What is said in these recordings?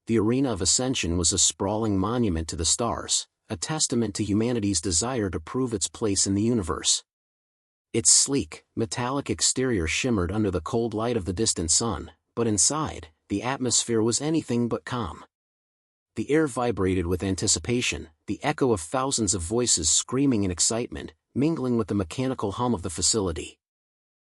the Arena of Ascension was a sprawling monument to the stars, a testament to humanity's desire to prove its place in the universe. Its sleek, metallic exterior shimmered under the cold light of the distant sun, but inside, the atmosphere was anything but calm. The air vibrated with anticipation, the echo of thousands of voices screaming in excitement, mingling with the mechanical hum of the facility.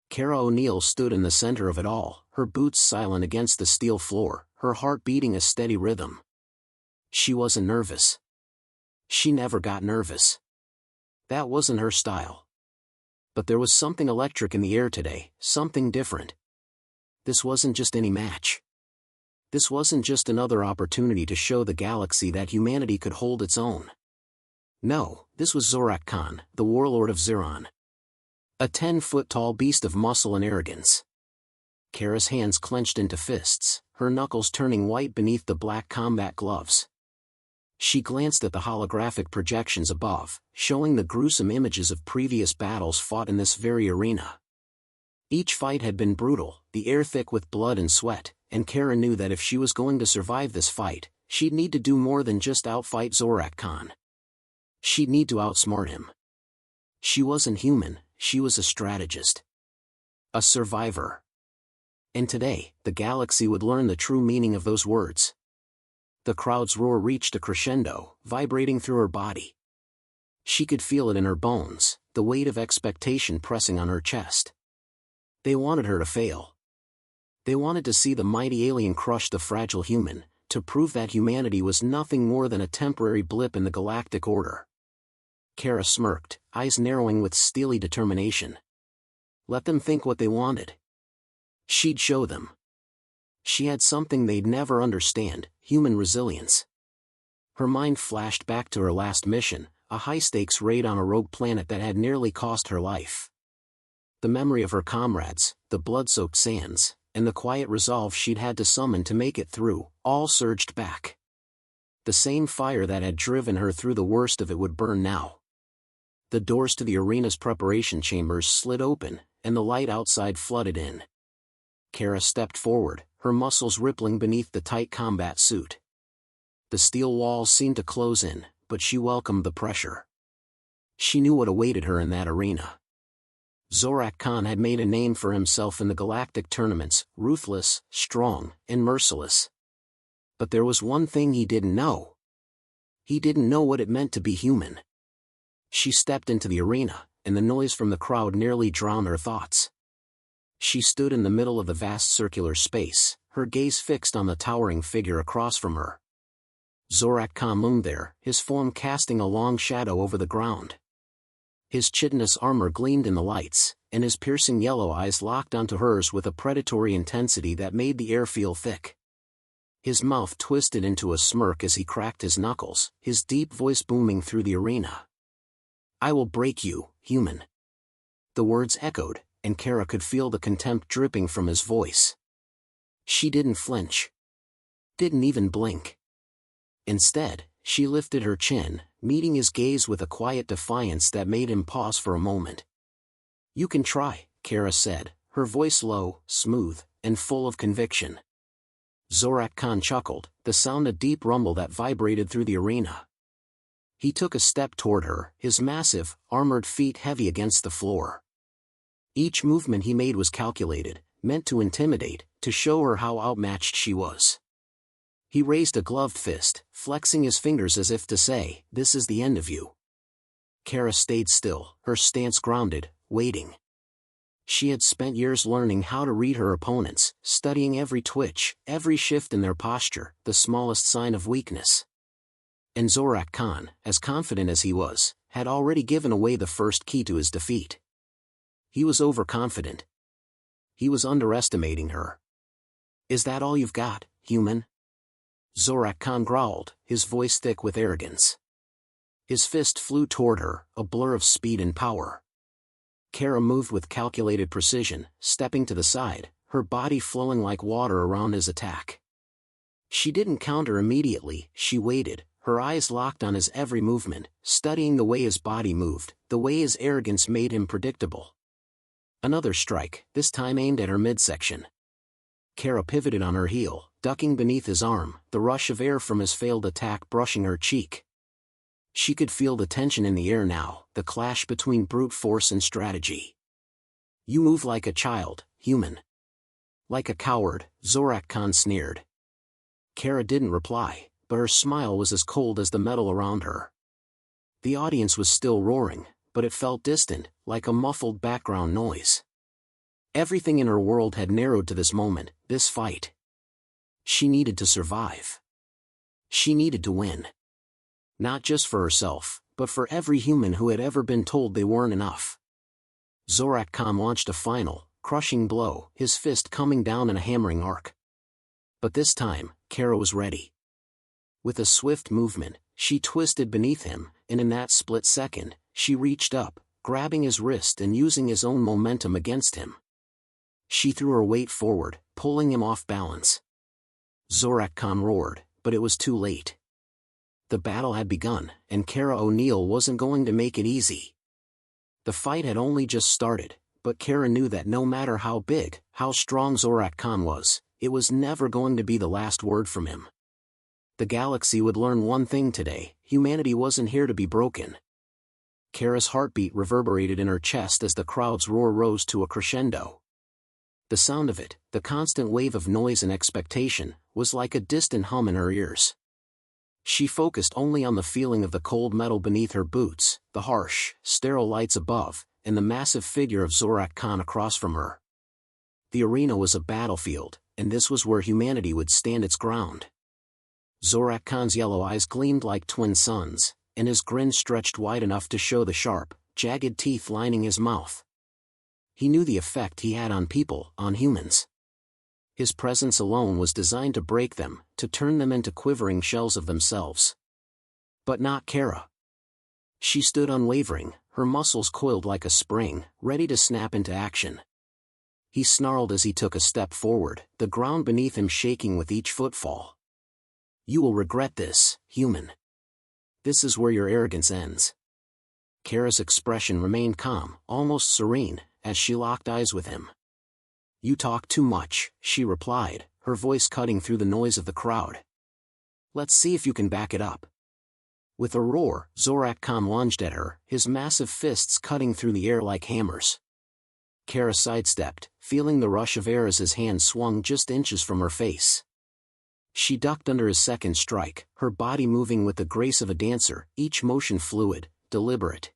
Kara O'Neill stood in the center of it all, her boots silent against the steel floor, her heart beating a steady rhythm. She wasn't nervous. She never got nervous. That wasn't her style. But there was something electric in the air today, something different. This wasn't just any match. This wasn't just another opportunity to show the galaxy that humanity could hold its own. No, this was Zorak'khan, the warlord of Xyrron. A 10-foot-tall beast of muscle and arrogance. Kara's hands clenched into fists, her knuckles turning white beneath the black combat gloves. She glanced at the holographic projections above, showing the gruesome images of previous battles fought in this very arena. Each fight had been brutal, the air thick with blood and sweat, and Kara knew that if she was going to survive this fight, she'd need to do more than just outfight Zorak'khan. She'd need to outsmart him. She wasn't human, she was a strategist. A survivor. And today, the galaxy would learn the true meaning of those words. The crowd's roar reached a crescendo, vibrating through her body. She could feel it in her bones, the weight of expectation pressing on her chest. They wanted her to fail. They wanted to see the mighty alien crush the fragile human, to prove that humanity was nothing more than a temporary blip in the galactic order. Kara smirked, eyes narrowing with steely determination. Let them think what they wanted. She'd show them. She had something they'd never understand, human resilience. Her mind flashed back to her last mission, a high-stakes raid on a rogue planet that had nearly cost her life. The memory of her comrades, the blood-soaked sands, and the quiet resolve she'd had to summon to make it through, all surged back. The same fire that had driven her through the worst of it would burn now. The doors to the arena's preparation chambers slid open, and the light outside flooded in. Kara stepped forward, her muscles rippling beneath the tight combat suit. The steel walls seemed to close in, but she welcomed the pressure. She knew what awaited her in that arena. Zorak'khan had made a name for himself in the galactic tournaments, ruthless, strong, and merciless. But there was one thing he didn't know. He didn't know what it meant to be human. She stepped into the arena, and the noise from the crowd nearly drowned her thoughts. She stood in the middle of the vast circular space, her gaze fixed on the towering figure across from her. Zorak'khan loomed there, his form casting a long shadow over the ground. His chitinous armor gleamed in the lights, and his piercing yellow eyes locked onto hers with a predatory intensity that made the air feel thick. His mouth twisted into a smirk as he cracked his knuckles, his deep voice booming through the arena. "I will break you, human." The words echoed, and Kara could feel the contempt dripping from his voice. She didn't flinch. Didn't even blink. Instead, she lifted her chin, meeting his gaze with a quiet defiance that made him pause for a moment. "You can try," Kara said, her voice low, smooth, and full of conviction. Zorak'khan chuckled, the sound a deep rumble that vibrated through the arena. He took a step toward her, his massive, armored feet heavy against the floor. Each movement he made was calculated, meant to intimidate, to show her how outmatched she was. He raised a gloved fist, flexing his fingers as if to say, "This is the end of you." Kara stayed still, her stance grounded, waiting. She had spent years learning how to read her opponents, studying every twitch, every shift in their posture, the smallest sign of weakness. And Zorak'khan, as confident as he was, had already given away the first key to his defeat. He was overconfident. He was underestimating her. "Is that all you've got, human?" Zorak'khan growled, his voice thick with arrogance. His fist flew toward her, a blur of speed and power. Kara moved with calculated precision, stepping to the side, her body flowing like water around his attack. She didn't counter immediately, she waited, her eyes locked on his every movement, studying the way his body moved, the way his arrogance made him predictable. Another strike, this time aimed at her midsection. Kara pivoted on her heel, ducking beneath his arm, the rush of air from his failed attack brushing her cheek. She could feel the tension in the air now, the clash between brute force and strategy. "You move like a child, human." "Like a coward," Zorak'khan sneered. Kara didn't reply, but her smile was as cold as the metal around her. The audience was still roaring, but it felt distant, like a muffled background noise. Everything in her world had narrowed to this moment, this fight. She needed to survive. She needed to win. Not just for herself, but for every human who had ever been told they weren't enough. Zorak'khan launched a final, crushing blow, his fist coming down in a hammering arc. But this time, Kara was ready. With a swift movement, she twisted beneath him, and in that split second, she reached up, grabbing his wrist and using his own momentum against him. She threw her weight forward, pulling him off balance. Zorak'khan roared, but it was too late. The battle had begun, and Kara O'Neill wasn't going to make it easy. The fight had only just started, but Kara knew that no matter how big, how strong Zorak'khan was, it was never going to be the last word from him. The galaxy would learn one thing today: humanity wasn't here to be broken. Kara's heartbeat reverberated in her chest as the crowd's roar rose to a crescendo. The sound of it, the constant wave of noise and expectation, was like a distant hum in her ears. She focused only on the feeling of the cold metal beneath her boots, the harsh, sterile lights above, and the massive figure of Zorak'khan across from her. The arena was a battlefield, and this was where humanity would stand its ground. Zorak'khan's yellow eyes gleamed like twin suns, and his grin stretched wide enough to show the sharp, jagged teeth lining his mouth. He knew the effect he had on people, on humans. His presence alone was designed to break them, to turn them into quivering shells of themselves. But not Kara. She stood unwavering, her muscles coiled like a spring, ready to snap into action. He snarled as he took a step forward, the ground beneath him shaking with each footfall. "You will regret this, human. This is where your arrogance ends." Kara's expression remained calm, almost serene, as she locked eyes with him. "You talk too much," she replied, her voice cutting through the noise of the crowd. "Let's see if you can back it up." With a roar, Zorak'khan lunged at her, his massive fists cutting through the air like hammers. Kara sidestepped, feeling the rush of air as his hand swung just inches from her face. She ducked under his second strike, her body moving with the grace of a dancer, each motion fluid, deliberate.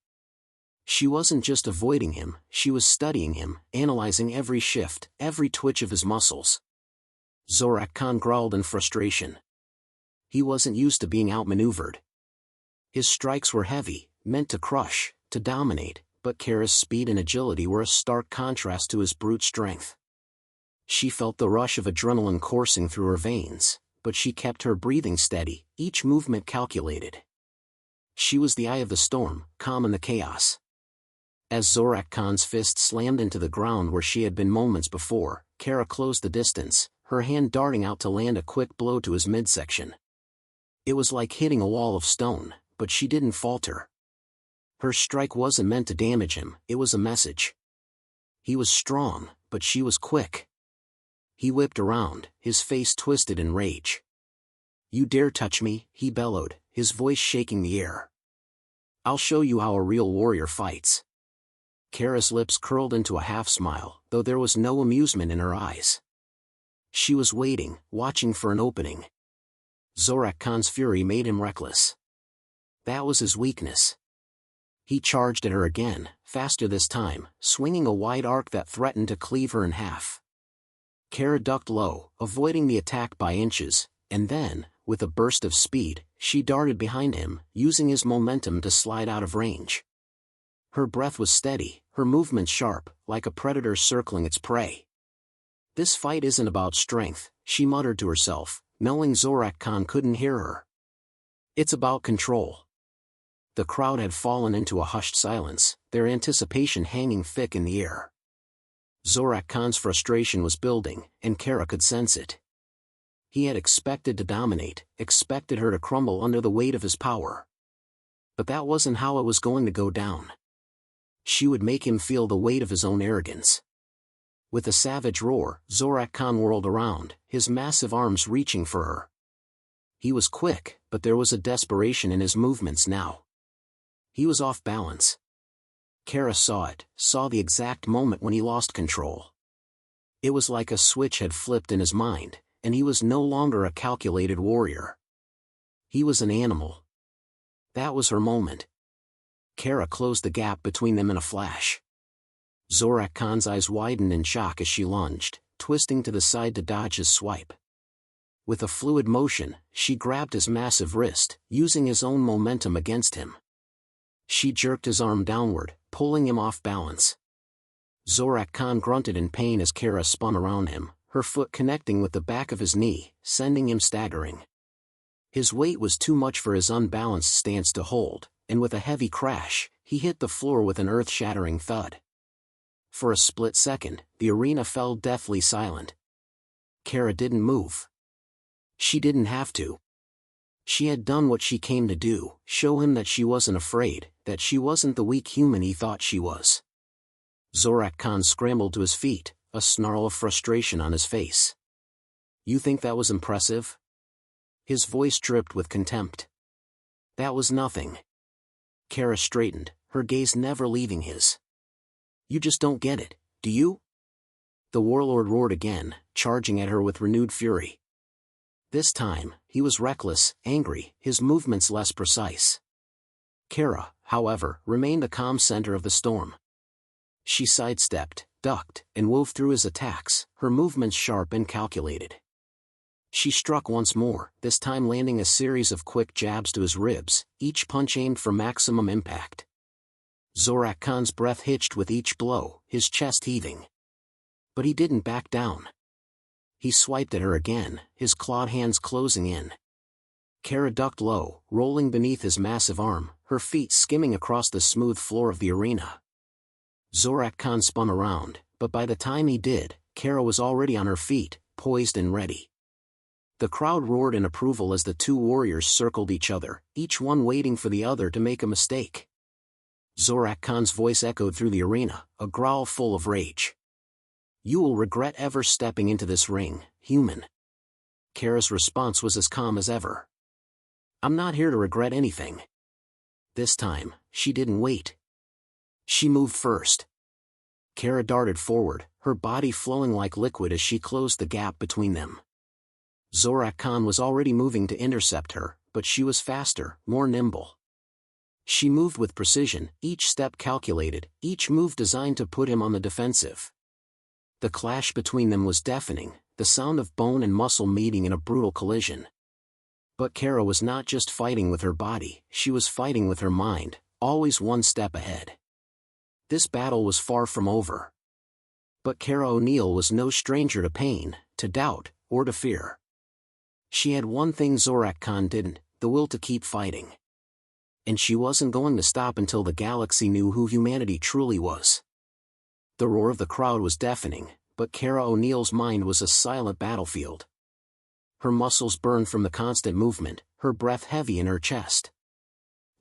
She wasn't just avoiding him, she was studying him, analyzing every shift, every twitch of his muscles. Zorak'khan growled in frustration. He wasn't used to being outmaneuvered. His strikes were heavy, meant to crush, to dominate, but Kara's speed and agility were a stark contrast to his brute strength. She felt the rush of adrenaline coursing through her veins, but she kept her breathing steady, each movement calculated. She was the eye of the storm, calm in the chaos. As Zorak'khan's fist slammed into the ground where she had been moments before, Kara closed the distance, her hand darting out to land a quick blow to his midsection. It was like hitting a wall of stone, but she didn't falter. Her strike wasn't meant to damage him, it was a message. He was strong, but she was quick. He whipped around, his face twisted in rage. "You dare touch me," he bellowed, his voice shaking the air. "I'll show you how a real warrior fights." Kara's lips curled into a half-smile, though there was no amusement in her eyes. She was waiting, watching for an opening. Zorak'khan's fury made him reckless. That was his weakness. He charged at her again, faster this time, swinging a wide arc that threatened to cleave her in half. Kara ducked low, avoiding the attack by inches, and then, with a burst of speed, she darted behind him, using his momentum to slide out of range. Her breath was steady, her movements sharp, like a predator circling its prey. "This fight isn't about strength," she muttered to herself, knowing Zorak'khan couldn't hear her. "It's about control." The crowd had fallen into a hushed silence, their anticipation hanging thick in the air. Zorak'khan's frustration was building, and Kara could sense it. He had expected to dominate, expected her to crumble under the weight of his power. But that wasn't how it was going to go down. She would make him feel the weight of his own arrogance. With a savage roar, Zorak'khan whirled around, his massive arms reaching for her. He was quick, but there was a desperation in his movements now. He was off balance. Kara saw the exact moment when he lost control. It was like a switch had flipped in his mind, and he was no longer a calculated warrior. He was an animal. That was her moment. Kara closed the gap between them in a flash. Zorak'khan's eyes widened in shock as she lunged, twisting to the side to dodge his swipe. With a fluid motion, she grabbed his massive wrist, using his own momentum against him. She jerked his arm downward, pulling him off balance. Zorak'khan grunted in pain as Kara spun around him, her foot connecting with the back of his knee, sending him staggering. His weight was too much for his unbalanced stance to hold, and with a heavy crash, he hit the floor with an earth-shattering thud. For a split second, the arena fell deathly silent. Kara didn't move. She didn't have to. She had done what she came to do, show him that she wasn't afraid, that she wasn't the weak human he thought she was. Zorak'khan scrambled to his feet, a snarl of frustration on his face. "You think that was impressive?" His voice dripped with contempt. "That was nothing." Kara straightened, her gaze never leaving his. "You just don't get it, do you?" The warlord roared again, charging at her with renewed fury. This time, he was reckless, angry, his movements less precise. Kara, however, remained the calm center of the storm. She sidestepped, ducked, and wove through his attacks, her movements sharp and calculated. She struck once more, this time landing a series of quick jabs to his ribs, each punch aimed for maximum impact. Zorak'khan's breath hitched with each blow, his chest heaving. But he didn't back down. He swiped at her again, his clawed hands closing in. Kara ducked low, rolling beneath his massive arm, her feet skimming across the smooth floor of the arena. Zorak'khan spun around, but by the time he did, Kara was already on her feet, poised and ready. The crowd roared in approval as the two warriors circled each other, each one waiting for the other to make a mistake. Zorak'khan's voice echoed through the arena, a growl full of rage. "You will regret ever stepping into this ring, human." Kara's response was as calm as ever. "I'm not here to regret anything." This time, she didn't wait. She moved first. Kara darted forward, her body flowing like liquid as she closed the gap between them. Zorak'khan was already moving to intercept her, but she was faster, more nimble. She moved with precision, each step calculated, each move designed to put him on the defensive. The clash between them was deafening, the sound of bone and muscle meeting in a brutal collision. But Kara was not just fighting with her body, she was fighting with her mind, always one step ahead. This battle was far from over. But Kara O'Neill was no stranger to pain, to doubt, or to fear. She had one thing Zorak'khan didn't, the will to keep fighting. And she wasn't going to stop until the galaxy knew who humanity truly was. The roar of the crowd was deafening, but Kara O'Neill's mind was a silent battlefield. Her muscles burned from the constant movement, her breath heavy in her chest.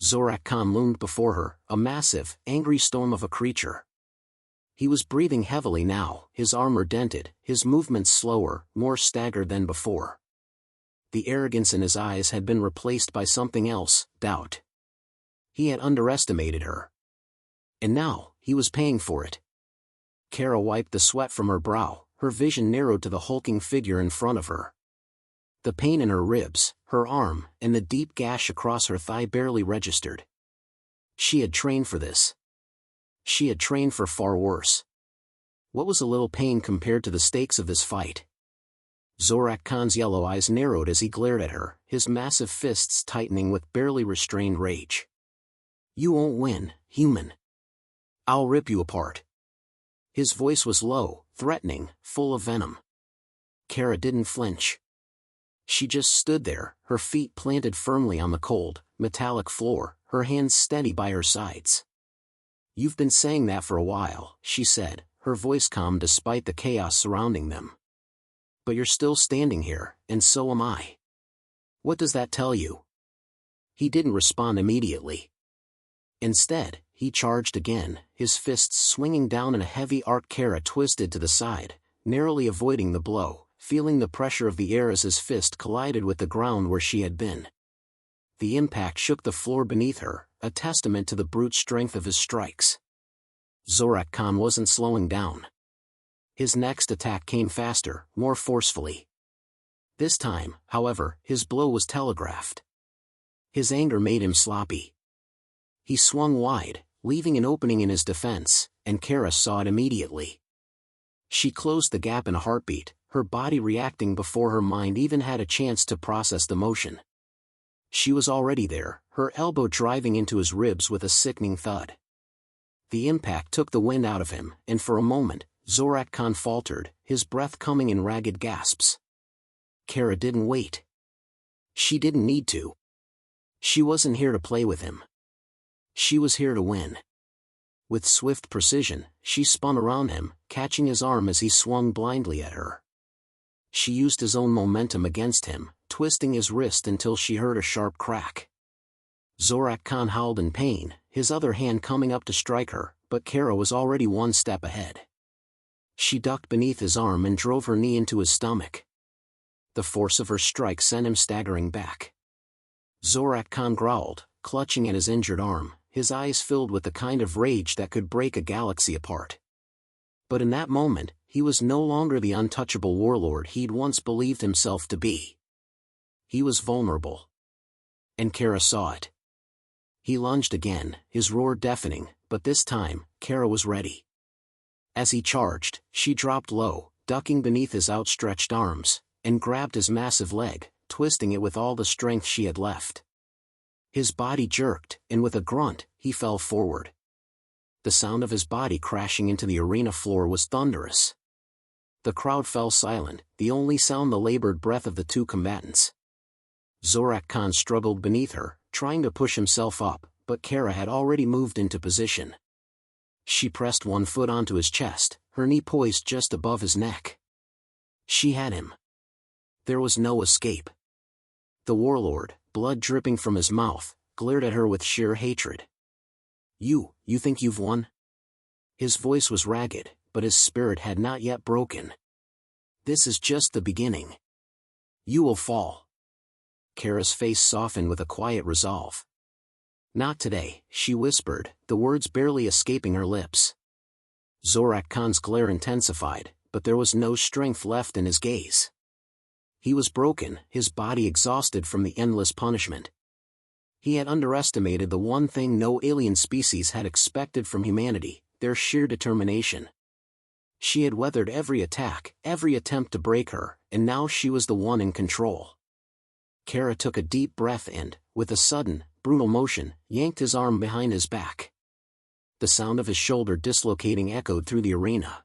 Zorak'khan loomed before her, a massive, angry storm of a creature. He was breathing heavily now, his armor dented, his movements slower, more staggered than before. The arrogance in his eyes had been replaced by something else, doubt. He had underestimated her. And now, he was paying for it. Kara wiped the sweat from her brow, her vision narrowed to the hulking figure in front of her. The pain in her ribs, her arm, and the deep gash across her thigh barely registered. She had trained for this. She had trained for far worse. What was a little pain compared to the stakes of this fight? Zorak'khan's yellow eyes narrowed as he glared at her, his massive fists tightening with barely restrained rage. "You won't win, human. I'll rip you apart." His voice was low, threatening, full of venom. Kara didn't flinch. She just stood there, her feet planted firmly on the cold, metallic floor, her hands steady by her sides. "You've been saying that for a while," she said, her voice calm despite the chaos surrounding them. "But you're still standing here, and so am I. What does that tell you?" He didn't respond immediately. Instead, he charged again, his fists swinging down in a heavy arc. Kara twisted to the side, narrowly avoiding the blow, feeling the pressure of the air as his fist collided with the ground where she had been. The impact shook the floor beneath her, a testament to the brute strength of his strikes. Zorak'khan wasn't slowing down. His next attack came faster, more forcefully. This time, however, his blow was telegraphed. His anger made him sloppy. He swung wide, leaving an opening in his defense, and Kara saw it immediately. She closed the gap in a heartbeat, her body reacting before her mind even had a chance to process the motion. She was already there, her elbow driving into his ribs with a sickening thud. The impact took the wind out of him, and for a moment, Zorak'khan faltered, his breath coming in ragged gasps. Kara didn't wait. She didn't need to. She wasn't here to play with him. She was here to win. With swift precision, she spun around him, catching his arm as he swung blindly at her. She used his own momentum against him, twisting his wrist until she heard a sharp crack. Zorak'khan howled in pain, his other hand coming up to strike her, but Kara was already one step ahead. She ducked beneath his arm and drove her knee into his stomach. The force of her strike sent him staggering back. Zorak'khan growled, clutching at his injured arm, his eyes filled with the kind of rage that could break a galaxy apart. But in that moment, he was no longer the untouchable warlord he'd once believed himself to be. He was vulnerable. And Kara saw it. He lunged again, his roar deafening, but this time, Kara was ready. As he charged, she dropped low, ducking beneath his outstretched arms, and grabbed his massive leg, twisting it with all the strength she had left. His body jerked, and with a grunt, he fell forward. The sound of his body crashing into the arena floor was thunderous. The crowd fell silent, the only sound the labored breath of the two combatants. Zorak'khan struggled beneath her, trying to push himself up, but Kara had already moved into position. She pressed one foot onto his chest, her knee poised just above his neck. She had him. There was no escape. The warlord, blood dripping from his mouth, glared at her with sheer hatred. You think you've won?" His voice was ragged, but his spirit had not yet broken. "This is just the beginning. You will fall." Kara's face softened with a quiet resolve. "Not today," she whispered, the words barely escaping her lips. Zorak'khan's glare intensified, but there was no strength left in his gaze. He was broken, his body exhausted from the endless punishment. He had underestimated the one thing no alien species had expected from humanity, their sheer determination. She had weathered every attack, every attempt to break her, and now she was the one in control. Kara took a deep breath and, with a sudden, brutal motion, yanked his arm behind his back. The sound of his shoulder dislocating echoed through the arena.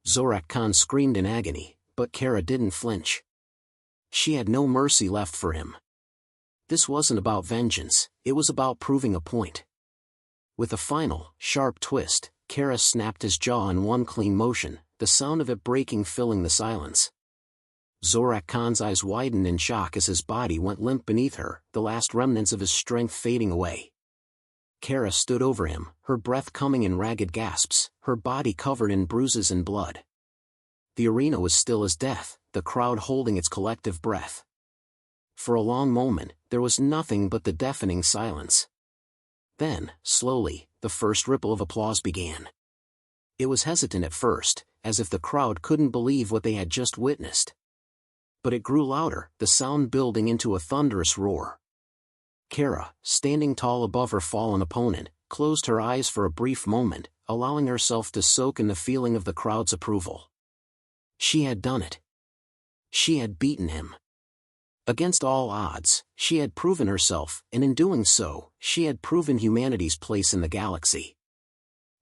Zorak'khan screamed in agony, but Kara didn't flinch. She had no mercy left for him. This wasn't about vengeance, it was about proving a point. With a final, sharp twist, Kara snapped his jaw in one clean motion, the sound of it breaking filling the silence. Zorak'khan's eyes widened in shock as his body went limp beneath her, the last remnants of his strength fading away. Kara stood over him, her breath coming in ragged gasps, her body covered in bruises and blood. The arena was still as death, the crowd holding its collective breath. For a long moment, there was nothing but the deafening silence. Then, slowly, the first ripple of applause began. It was hesitant at first, as if the crowd couldn't believe what they had just witnessed. But it grew louder, the sound building into a thunderous roar. Kara, standing tall above her fallen opponent, closed her eyes for a brief moment, allowing herself to soak in the feeling of the crowd's approval. She had done it. She had beaten him. Against all odds, she had proven herself, and in doing so, she had proven humanity's place in the galaxy.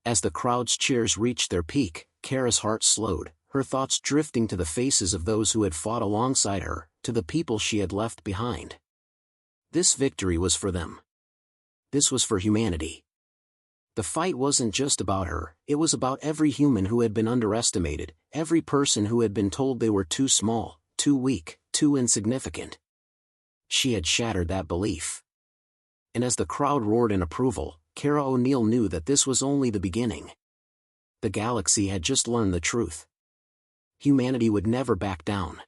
As the crowd's cheers reached their peak, Kara's heart slowed, her thoughts drifting to the faces of those who had fought alongside her, to the people she had left behind. This victory was for them. This was for humanity. The fight wasn't just about her, it was about every human who had been underestimated, every person who had been told they were too small, too weak, too insignificant. She had shattered that belief. And as the crowd roared in approval, Kara O'Neill knew that this was only the beginning. The galaxy had just learned the truth. Humanity would never back down.